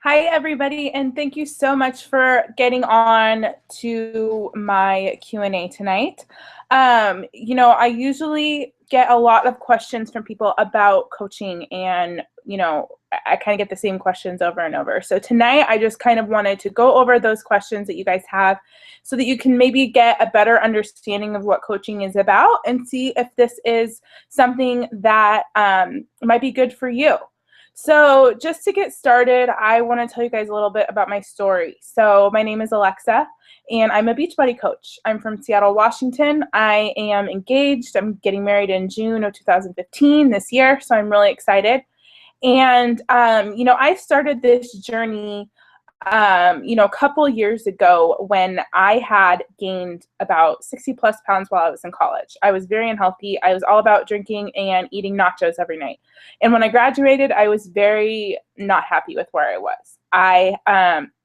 Hi, everybody, and thank you so much for getting on to my Q&A tonight. I usually get a lot of questions from people about coaching, and, I kind of get the same questions over and over. So tonight, I just kind of wanted to go over those questions that you guys have so that you can maybe get a better understanding of what coaching is about and see if this is something that might be good for you. So just to get started, I want to tell you guys a little bit about my story. So my name is Alexa, and I'm a Beachbody coach. I'm from Seattle, Washington. I am engaged. I'm getting married in June of 2015 this year, so I'm really excited. And, I started this journey a couple years ago when I had gained about 60 plus pounds while I was in college. I was very unhealthy. I was all about drinking and eating nachos every night. And when I graduated, I was very not happy with where I was. I,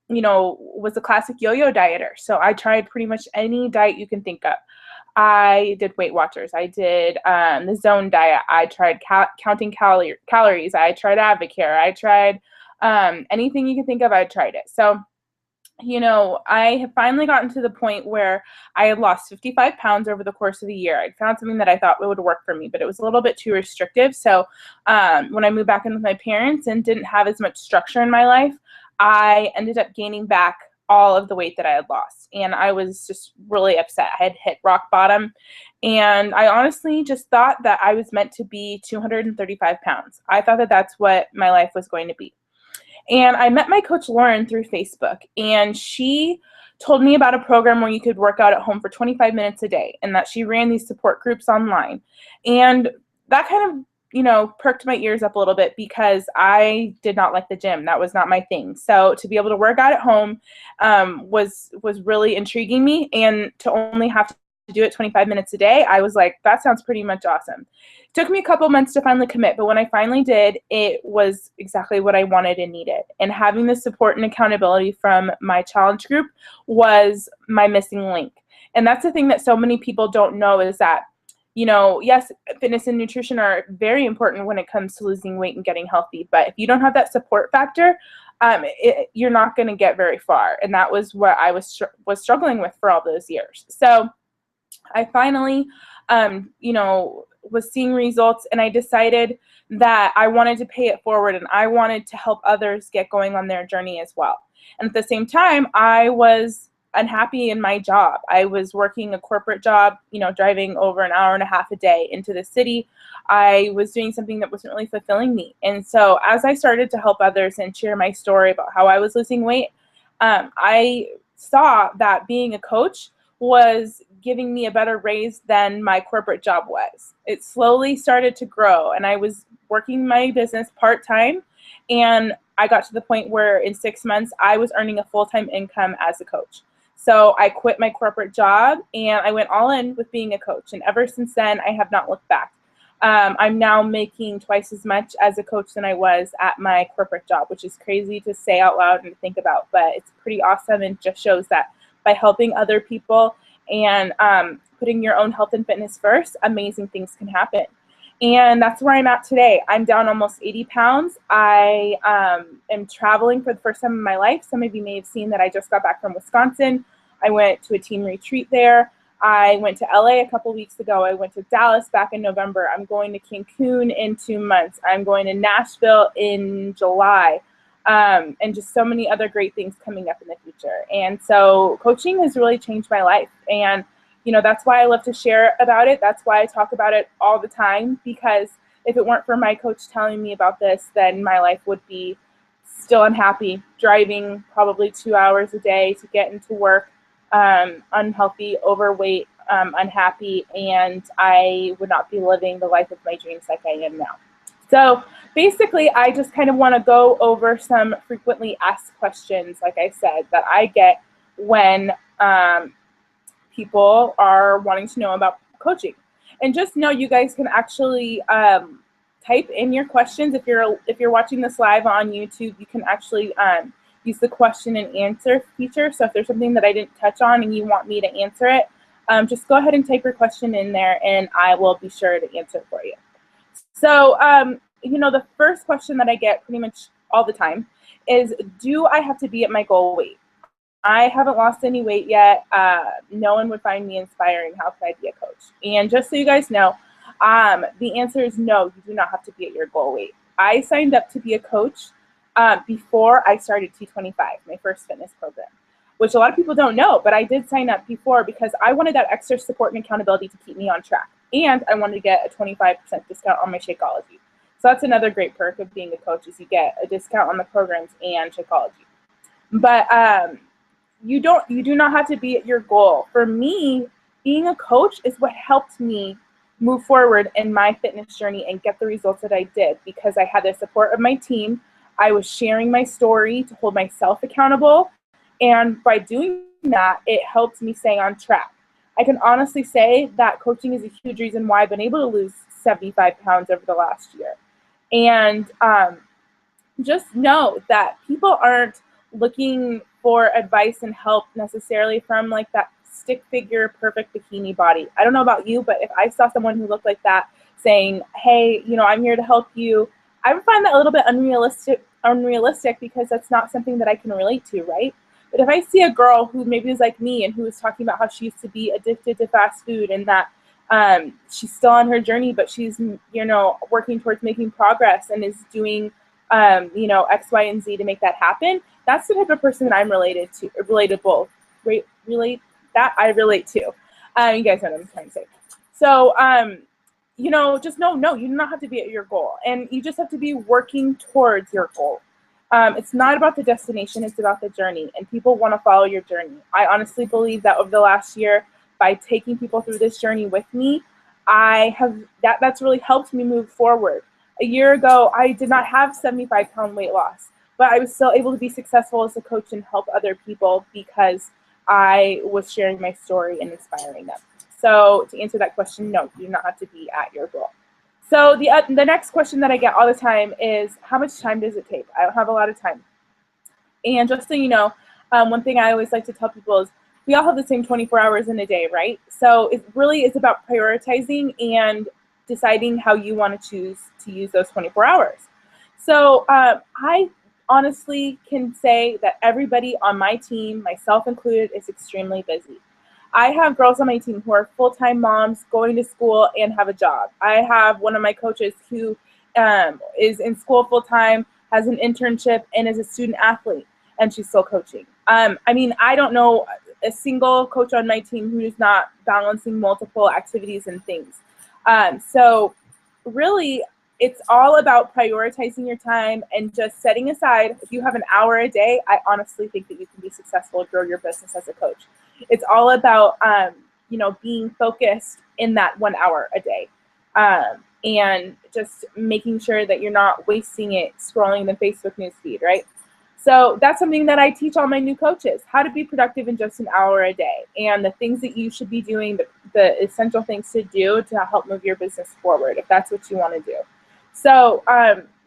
was a classic yo-yo dieter. So I tried pretty much any diet you can think of. I did Weight Watchers. I did the Zone diet. I tried counting calories. I tried Advocare. I tried anything you can think of, I tried it. So, I have finally gotten to the point where I had lost 55 pounds over the course of the year. I found something that I thought would work for me, but it was a little bit too restrictive. So when I moved back in with my parents and didn't have as much structure in my life, I ended up gaining back all of the weight that I had lost. And I was just really upset. I had hit rock bottom. And I honestly just thought that I was meant to be 235 pounds. I thought that that's what my life was going to be. And I met my coach, Lauren, through Facebook, and she told me about a program where you could work out at home for 25 minutes a day, and that she ran these support groups online. And that kind of, perked my ears up a little bit because I did not like the gym. That was not my thing. So to be able to work out at home was really intriguing me, and to only have to do it 25 minutes a day, I was like, that sounds pretty much awesome. It took me a couple months to finally commit, but when I finally did, it was exactly what I wanted and needed. And having the support and accountability from my challenge group was my missing link. And that's the thing that so many people don't know is that, yes, fitness and nutrition are very important when it comes to losing weight and getting healthy. But if you don't have that support factor, you're not going to get very far. And that was what I was struggling with for all those years. So I finally, was seeing results, and I decided that I wanted to pay it forward, and I wanted to help others get going on their journey as well. And at the same time, I was unhappy in my job. I was working a corporate job, driving over an hour and a half a day into the city. I was doing something that wasn't really fulfilling me. And so as I started to help others and share my story about how I was losing weight, I saw that being a coach was giving me a better raise than my corporate job was. It slowly started to grow, and I was working my business part-time, and I got to the point where in 6 months I was earning a full-time income as a coach. So I quit my corporate job and I went all in with being a coach, and ever since then I have not looked back. I'm now making twice as much as a coach than I was at my corporate job, which is crazy to say out loud and to think about, but it's pretty awesome, and just shows that by helping other people and putting your own health and fitness first, amazing things can happen. And that's where I'm at today. I'm down almost 80 pounds. I am traveling for the first time in my life. Some of you may have seen that I just got back from Wisconsin. I went to a team retreat there. I went to LA a couple weeks ago. I went to Dallas back in November. I'm going to Cancun in 2 months. I'm going to Nashville in July. And just so many other great things coming up in the future. And so coaching has really changed my life. And, that's why I love to share about it. That's why I talk about it all the time, because if it weren't for my coach telling me about this, then my life would be still unhappy, driving probably 2 hours a day to get into work, unhealthy, overweight, unhappy, and I would not be living the life of my dreams like I am now. So basically, I just kind of want to go over some frequently asked questions, like I said, that I get when people are wanting to know about coaching. And just know you guys can actually type in your questions. If you're watching this live on YouTube, you can actually use the question and answer feature. So if there's something that I didn't touch on and you want me to answer it, just go ahead and type your question in there, and I will be sure to answer it for you. So, the first question that I get pretty much all the time is, do I have to be at my goal weight? I haven't lost any weight yet. No one would find me inspiring. How could I be a coach? And just so you guys know, the answer is no, you do not have to be at your goal weight. I signed up to be a coach before I started T25, my first fitness program, which a lot of people don't know, but I did sign up before because I wanted that extra support and accountability to keep me on track. And I wanted to get a 25% discount on my Shakeology. So that's another great perk of being a coach, is you get a discount on the programs and Shakeology. But you do not have to be at your goal. For me, being a coach is what helped me move forward in my fitness journey and get the results that I did, because I had the support of my team. I was sharing my story to hold myself accountable. And by doing that, it helped me stay on track. I can honestly say that coaching is a huge reason why I've been able to lose 75 pounds over the last year. And just know that people aren't looking for advice and help necessarily from like that stick figure, perfect bikini body. I don't know about you, but if I saw someone who looked like that saying, hey, you know, I'm here to help you, I would find that a little bit unrealistic because that's not something that I can relate to, right? But if I see a girl who maybe is like me and who is talking about how she used to be addicted to fast food and that she's still on her journey, but she's, you know, working towards making progress and is doing, you know, X, Y, and Z to make that happen, that's the type of person that I'm relatable, that I relate to. You guys know what I'm trying to say. So, you know, just know, no, you do not have to be at your goal, and you just have to be working towards your goal. It's not about the destination, it's about the journey, and people want to follow your journey. I honestly believe that over the last year, by taking people through this journey with me, that's really helped me move forward. A year ago, I did not have 75-pound weight loss, but I was still able to be successful as a coach and help other people because I was sharing my story and inspiring them. So to answer that question, no, you do not have to be at your goal. So the next question that I get all the time is, how much time does it take? I don't have a lot of time. And just so you know, one thing I always like to tell people is we all have the same 24 hours in a day, right? So it really is about prioritizing and deciding how you want to choose to use those 24 hours. So I honestly can say that everybody on my team, myself included, is extremely busy. I have girls on my team who are full-time moms, going to school, and have a job. I have one of my coaches who is in school full-time, has an internship, and is a student athlete, and she's still coaching. I mean, I don't know a single coach on my team who is not balancing multiple activities and things. So really, it's all about prioritizing your time and just setting aside, if you have an hour a day, I honestly think that you can be successful and grow your business as a coach. It's all about, you know, being focused in that 1 hour a day, and just making sure that you're not wasting it scrolling the Facebook newsfeed, right? So that's something that I teach all my new coaches, how to be productive in just an hour a day, and the things that you should be doing, the essential things to do to help move your business forward, if that's what you want to do. So,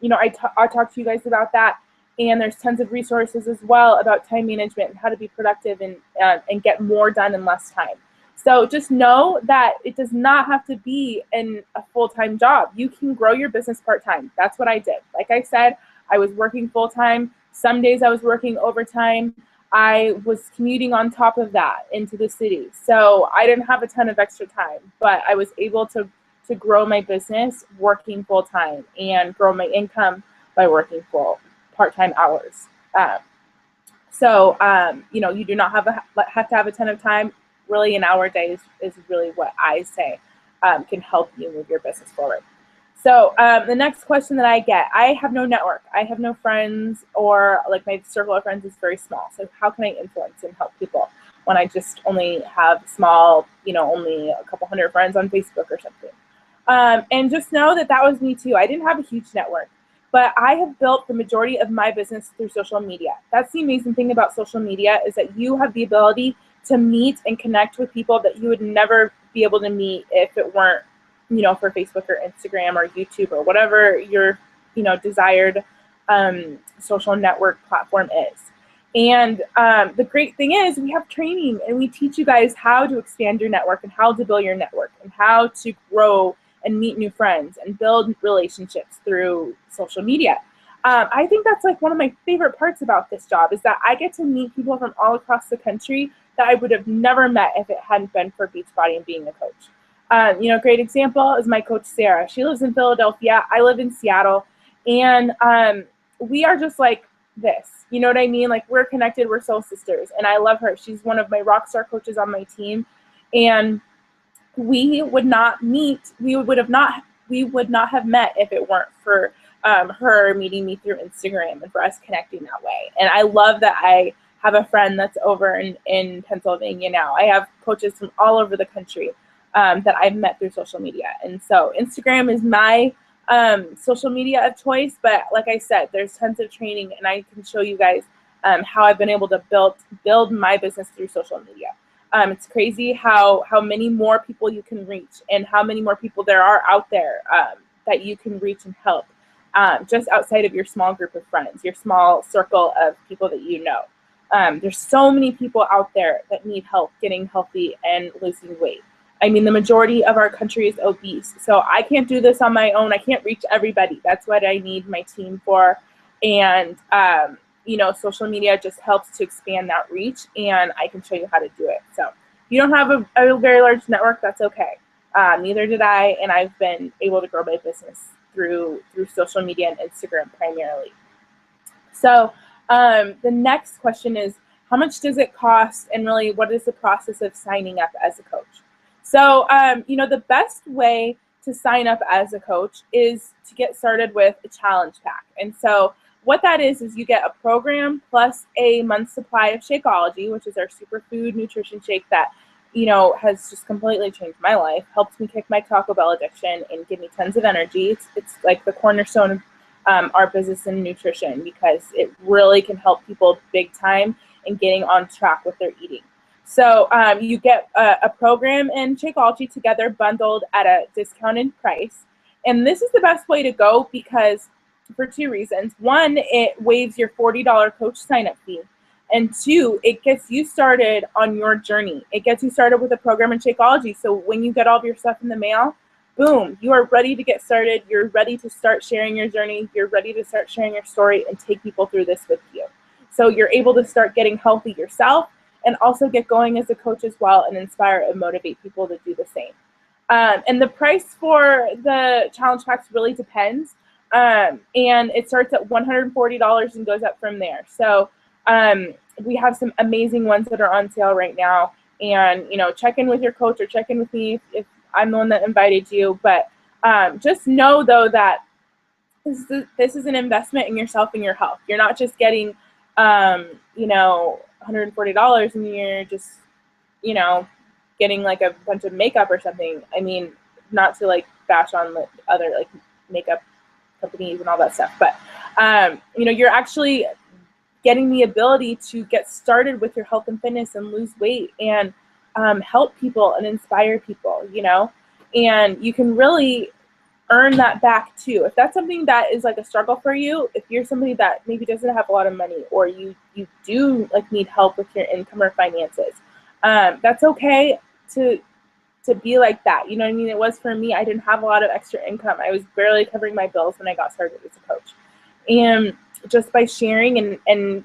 you know, I talk to you guys about that. And there's tons of resources as well about time management and how to be productive and get more done in less time. So just know that it does not have to be a full-time job. You can grow your business part-time. That's what I did. Like I said, I was working full-time. Some days I was working overtime. I was commuting on top of that into the city. So I didn't have a ton of extra time, but I was able to grow my business working full-time and grow my income by working part-time hours. You know, you do not have to have a ton of time. Really, an hour a day is really what I say can help you move your business forward. So the next question that I get, I have no network. I have no friends, or like my circle of friends is very small. So how can I influence and help people when I just only have small, you know, only a couple hundred friends on Facebook or something? And just know that that was me too. I didn't have a huge network. But I have built the majority of my business through social media. That's the amazing thing about social media, is that you have the ability to meet and connect with people that you would never be able to meet if it weren't, you know, for Facebook or Instagram or YouTube or whatever your, you know, desired social network platform is. And the great thing is we have training, and we teach you guys how to expand your network and how to build your network and how to grow and meet new friends and build relationships through social media. I think that's like one of my favorite parts about this job is that I get to meet people from all across the country that I would have never met if it hadn't been for Beachbody and being a coach. A great example is my coach, Sarah. She lives in Philadelphia. I live in Seattle. And we are just like this. You know what I mean? Like, we're connected. We're soul sisters. And I love her. She's one of my rock star coaches on my team. And we would not meet. We would not have met if it weren't for her meeting me through Instagram and for us connecting that way. And I love that I have a friend that's over in Pennsylvania now. I have coaches from all over the country that I've met through social media. And so Instagram is my social media of choice. But like I said, there's tons of training, and I can show you guys how I've been able to build my business through social media. It's crazy how many more people you can reach and how many more people there are out there that you can reach and help just outside of your small group of friends, your small circle of people that you know. There's so many people out there that need help getting healthy and losing weight. I mean, the majority of our country is obese. So I can't do this on my own. I can't reach everybody. That's what I need my team for. And, social media just helps to expand that reach, and I can show you how to do it. So if you don't have a very large network, that's okay. Neither did I, and I've been able to grow my business through social media and Instagram primarily. So the next question is, how much does it cost, and really what is the process of signing up as a coach? So, the best way to sign up as a coach is to get started with a challenge pack. And so what that is you get a program plus a month's supply of Shakeology, which is our superfood nutrition shake that, has just completely changed my life, helped me kick my Taco Bell addiction and give me tons of energy. It's like the cornerstone of our business and nutrition, because it really can help people big time in getting on track with their eating. So you get a program and Shakeology together bundled at a discounted price. And this is the best way to go because for two reasons. One, it waives your $40 coach sign-up fee. And two, it gets you started on your journey. It gets you started with a program and Shakeology. So when you get all of your stuff in the mail, boom, you are ready to get started. You're ready to start sharing your journey. You're ready to start sharing your story and take people through this with you. So you're able to start getting healthy yourself and also get going as a coach as well and inspire and motivate people to do the same. And the price for the challenge packs really depends. And it starts at $140 and goes up from there. So we have some amazing ones that are on sale right now. And, check in with your coach or check in with me if I'm the one that invited you. But just know, though, that this is an investment in yourself and your health. You're not just getting, $140 and you're just, getting like a bunch of makeup or something. I mean, not to like bash on other like makeup companies and all that stuff, but, you're actually getting the ability to get started with your health and fitness and lose weight and help people and inspire people, and you can really earn that back too. If that's something that is like a struggle for you, if you're somebody that maybe doesn't have a lot of money or you do like need help with your income or finances, that's okay to be like that. You know what I mean? It was for me. I didn't have a lot of extra income. I was barely covering my bills when I got started as a coach. And just by sharing and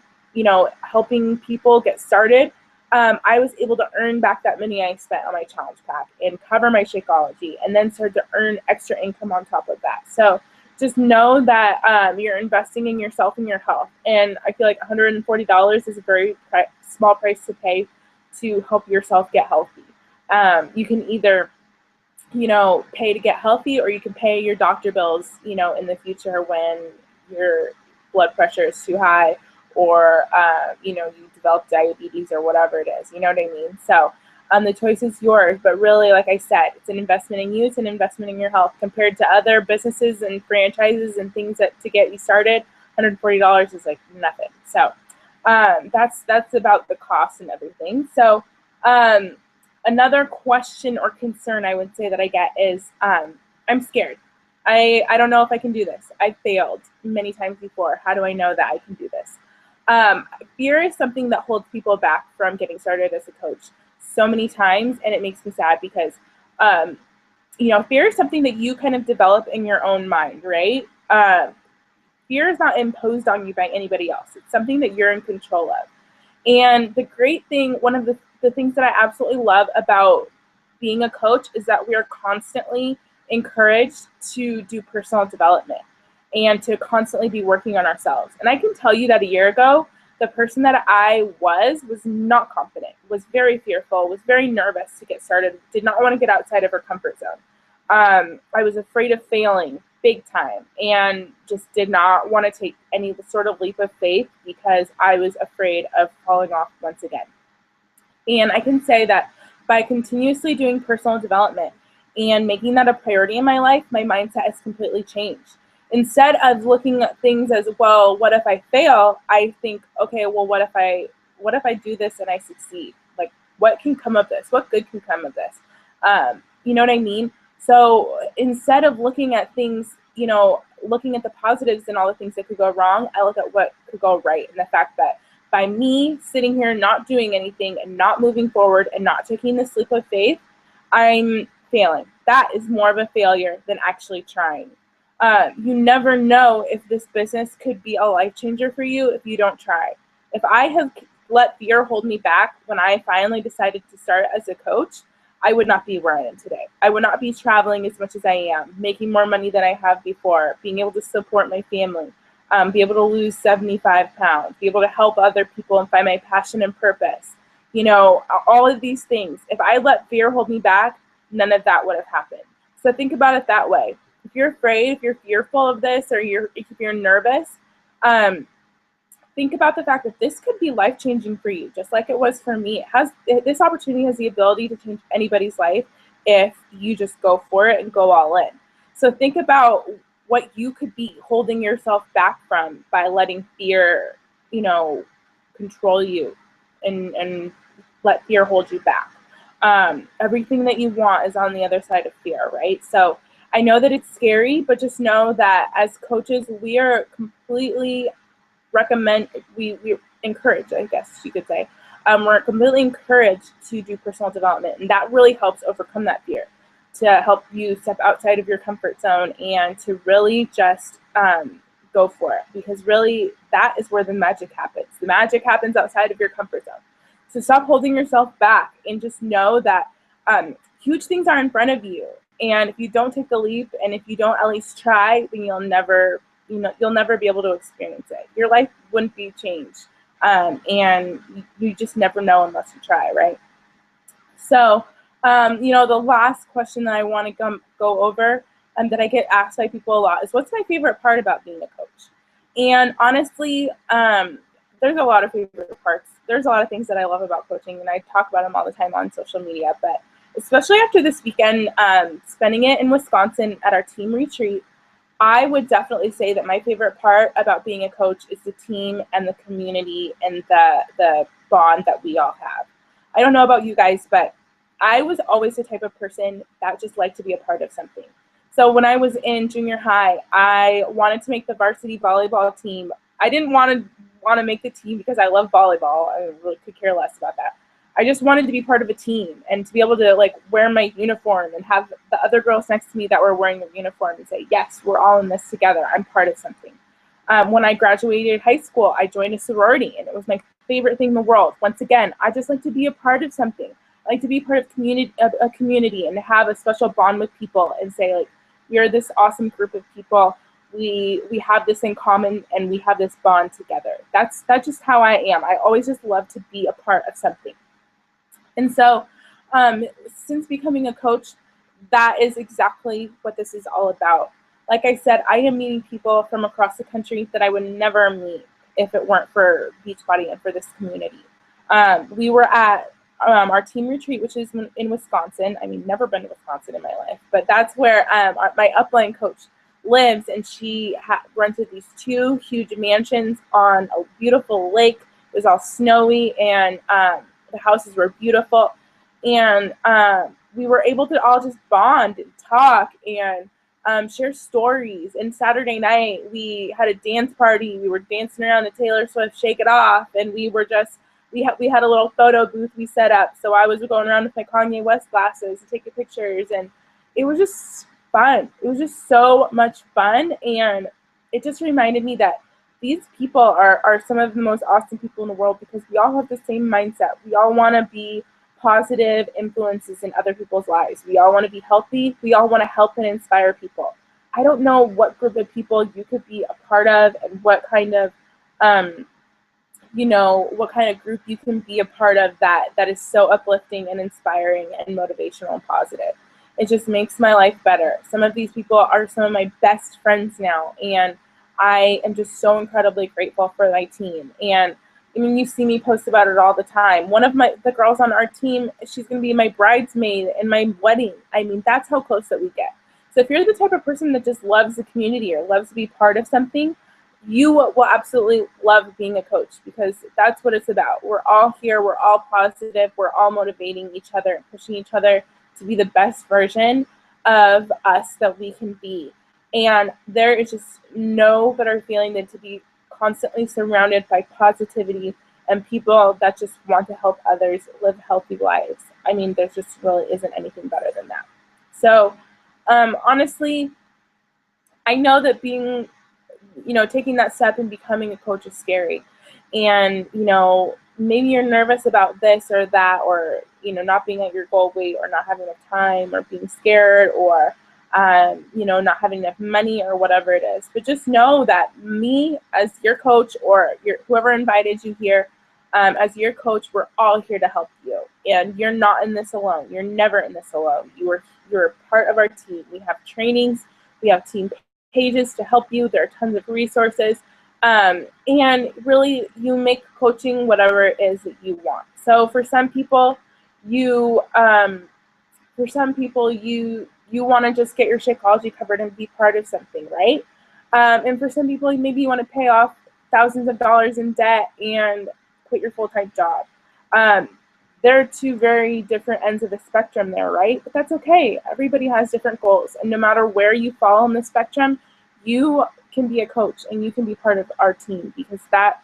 helping people get started, I was able to earn back that money I spent on my challenge pack and cover my Shakeology and then start to earn extra income on top of that. So just know that you're investing in yourself and your health. And I feel like $140 is a very small price to pay to help yourself get healthy. You can either, pay to get healthy, or you can pay your doctor bills, in the future when your blood pressure is too high, or, you develop diabetes or whatever it is, you know what I mean? So the choice is yours, but really, like I said, it's an investment in you, it's an investment in your health compared to other businesses and franchises and things that to get you started. $140 is like nothing. So that's about the cost and everything. So another question or concern I would say that I get is I'm scared. I don't know if I can do this. I've failed many times before. How do I know that I can do this? Fear is something that holds people back from getting started as a coach so many times, and it makes me sad because, fear is something that you kind of develop in your own mind, right? fear is not imposed on you by anybody else. It's something that you're in control of. And the great thing, one of the things that I absolutely love about being a coach is that we are constantly encouraged to do personal development and to constantly be working on ourselves. And I can tell you that a year ago, the person that I was not confident, was very fearful, was very nervous to get started, did not want to get outside of her comfort zone. I was afraid of failing big time and just did not want to take any sort of leap of faith because I was afraid of falling off once again. And I can say that by continuously doing personal development and making that a priority in my life, my mindset has completely changed. Instead of looking at things as, well, what if I fail? I think, okay, well, what if I do this and I succeed? Like, what can come of this? What good can come of this? You know what I mean? So instead of looking at things, looking at the positives and all the things that could go wrong, I look at what could go right. And the fact that by me sitting here not doing anything and not moving forward and not taking the leap of faith, I'm failing. That is more of a failure than actually trying. You never know if this business could be a life changer for you if you don't try. If I have let fear hold me back when I finally decided to start as a coach, I would not be where I am today. I would not be traveling as much as I am, making more money than I have before, being able to support my family, be able to lose 75 pounds, be able to help other people and find my passion and purpose. All of these things. If I let fear hold me back, none of that would have happened. So think about it that way. If you're afraid, if you're fearful of this, or if you're nervous, think about the fact that this could be life-changing for you, just like it was for me. This opportunity has the ability to change anybody's life if you just go for it and go all in. So think about what you could be holding yourself back from by letting fear, control you and let fear hold you back. Everything that you want is on the other side of fear, right? So I know that it's scary, but just know that as coaches, we are completely we encourage, I guess you could say, we're completely encouraged to do personal development, and that really helps overcome that fear, to help you step outside of your comfort zone and to really just go for it, because really that is where the magic happens. The magic happens outside of your comfort zone. So stop holding yourself back and just know that huge things are in front of you, and if you don't take the leap and if you don't at least try, then you'll never be able to experience it. Your life wouldn't be changed. And you just never know unless you try, right? So, the last question that I want to go over and that I get asked by people a lot is, what's my favorite part about being a coach? And honestly, there's a lot of favorite parts. There's a lot of things that I love about coaching, and I talk about them all the time on social media. But especially after this weekend, spending it in Wisconsin at our team retreat, I would definitely say that my favorite part about being a coach is the team and the community and the bond that we all have. I don't know about you guys, but I was always the type of person that just liked to be a part of something. So when I was in junior high, I wanted to make the varsity volleyball team. I didn't want to make the team because I love volleyball. I really could care less about that. I just wanted to be part of a team and to be able to wear my uniform and have the other girls next to me that were wearing their uniform and say, yes, we're all in this together. I'm part of something. When I graduated high school, I joined a sorority, and it was my favorite thing in the world. Once again, I just like to be a part of something. I like to be part of a community and to have a special bond with people and say, we are this awesome group of people. We have this in common, and we have this bond together. That's just how I am. I always just love to be a part of something. And so since becoming a coach, that is exactly what this is all about. Like I said, I am meeting people from across the country that I would never meet if it weren't for Beachbody and for this community. We were at our team retreat, which is in Wisconsin. I mean, never been to Wisconsin in my life, but that's where my upline coach lives, and she rented these 2 huge mansions on a beautiful lake. It was all snowy, and the houses were beautiful, and we were able to all just bond and talk and share stories. And Saturday night, we had a dance party. We were dancing around the Taylor Swift Shake It Off, and we had a little photo booth we set up. So I was going around with my Kanye West glasses and taking pictures, and it was just fun. It was just so much fun, and it just reminded me that these people are some of the most awesome people in the world because we all have the same mindset. We all want to be positive influences in other people's lives. We all want to be healthy. We all want to help and inspire people. I don't know what group of people you could be a part of and what kind of, what kind of group you can be a part of that is so uplifting and inspiring and motivational and positive. It just makes my life better. Some of these people are some of my best friends now, and I am just so incredibly grateful for my team. And I mean, you see me post about it all the time. One of the girls on our team, she's going to be my bridesmaid in my wedding. I mean, that's how close that we get. So if you're the type of person that just loves the community or loves to be part of something, you will absolutely love being a coach because that's what it's about. We're all here. We're all positive. We're all motivating each other and pushing each other to be the best version of us that we can be. And there is just no better feeling than to be constantly surrounded by positivity and people that just want to help others live healthy lives. I mean, there just really isn't anything better than that. So honestly, I know that being, taking that step and becoming a coach is scary. And, maybe you're nervous about this or that, or, not being at your goal weight or not having enough time or being scared or, not having enough money or whatever it is. But just know that me as your coach or whoever invited you here as your coach, we're all here to help you. And you're not in this alone. You're never in this alone. You're part of our team. We have trainings. We have team pages to help you. There are tons of resources. And really, you make coaching whatever it is that you want. So for some people, you want to just get your Shakeology covered and be part of something, right? And for some people, maybe you want to pay off thousands of dollars in debt and quit your full-time job. There are two very different ends of the spectrum there, right? But that's okay. Everybody has different goals. And no matter where you fall on the spectrum, you can be a coach and you can be part of our team because that,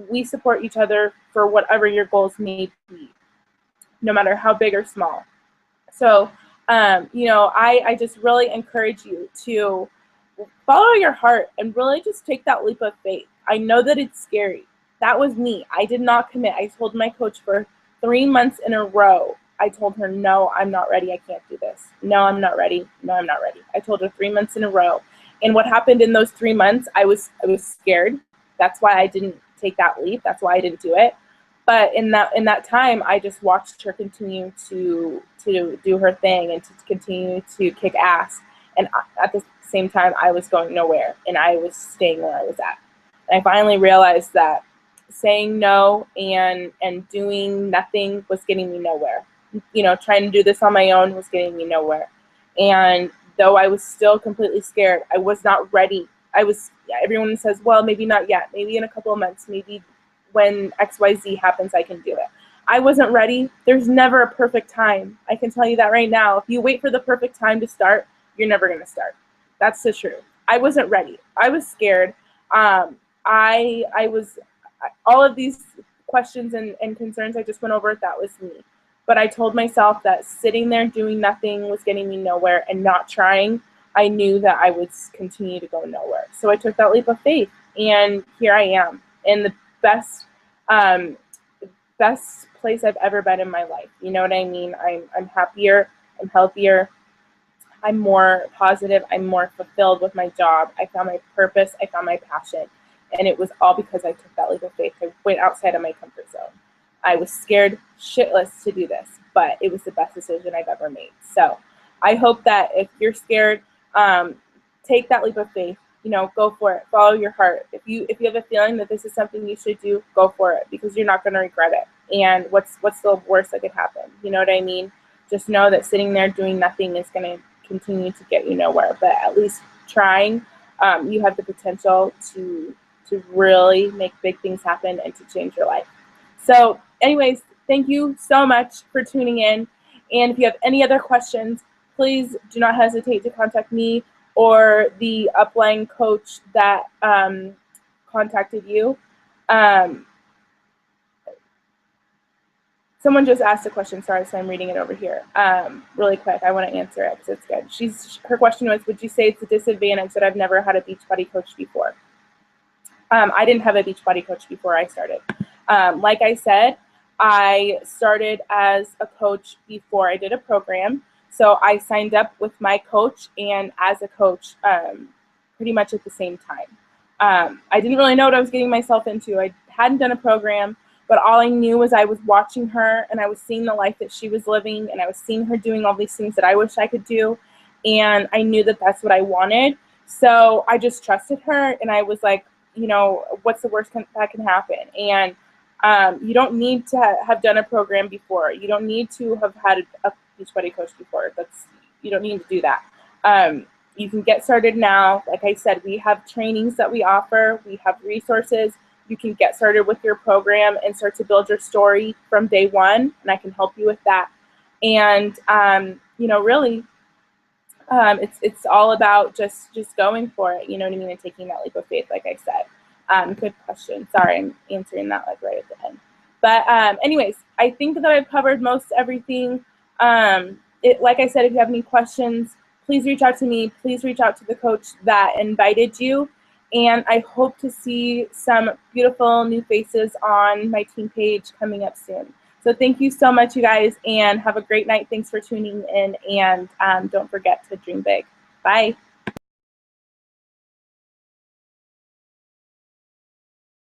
we support each other for whatever your goals may be, no matter how big or small. So, I just really encourage you to follow your heart and really just take that leap of faith. I know that it's scary. That was me. I did not commit. I told my coach for 3 months in a row. I told her, no, I'm not ready. I can't do this. No, I'm not ready. No, I'm not ready. I told her 3 months in a row. And what happened in those 3 months, I was scared. That's why I didn't take that leap. That's why I didn't do it. But in that time, I just watched her continue to do her thing and to continue to kick ass. And at the same time, I was going nowhere, and I was staying where I was at. And I finally realized that saying no and doing nothing was getting me nowhere. Trying to do this on my own was getting me nowhere. And though I was still completely scared, I was not ready. Everyone says, well, maybe not yet, maybe in a couple of months, maybe when XYZ happens, I can do it. I wasn't ready. There's never a perfect time. I can tell you that right now. If you wait for the perfect time to start, you're never going to start. That's the truth. I wasn't ready. I was scared. I was, all of these questions and concerns I just went over, that was me. But I told myself that sitting there doing nothing was getting me nowhere, and not trying, I knew that I would continue to go nowhere. So I took that leap of faith, and here I am in the best place I've ever been in my life. You know what I mean? I'm happier, I'm healthier, I'm more positive, I'm more fulfilled with my job. I found my purpose, I found my passion. And it was all because I took that leap of faith. I went outside of my comfort zone. I was scared shitless to do this, but it was the best decision I've ever made. So I hope that if you're scared, take that leap of faith. Go for it. Follow your heart. If you have a feeling that this is something you should do, go for it, because you're not going to regret it. And what's the worst that could happen? You know what I mean? Just know that sitting there doing nothing is going to continue to get you nowhere. But at least trying, you have the potential to really make big things happen and to change your life. So anyways, thank you so much for tuning in. And if you have any other questions, please do not hesitate to contact me or the upline coach that contacted you. Someone just asked a question, sorry, so I'm reading it over here really quick. I want to answer it because it's good. Her question was, would you say it's a disadvantage that I've never had a Beachbody coach before? I didn't have a Beachbody coach before I started. Like I said, I started as a coach before I did a program. So I signed up with my coach and as a coach pretty much at the same time. I didn't really know what I was getting myself into. I hadn't done a program, but all I knew was I was watching her and I was seeing the life that she was living and I was seeing her doing all these things that I wish I could do. And I knew that that's what I wanted. So I just trusted her and I was like, you know, what's the worst that can happen? And you don't need to have done a program before. You don't need to have had a Beachbody coach before. You don't need to do that. You can get started now. Like I said, we have trainings that we offer. We have resources. You can get started with your program and start to build your story from day one, and I can help you with that. And you know, really, it's all about just going for it. You know what I mean, and taking that leap of faith, like I said. Good question. Sorry, I'm answering that like right at the end. But anyways, I think that I've covered most everything. Like I said, if you have any questions, please reach out to me. Please reach out to the coach that invited you. And I hope to see some beautiful new faces on my team page coming up soon. So thank you so much, you guys, and have a great night. Thanks for tuning in, and don't forget to dream big. Bye.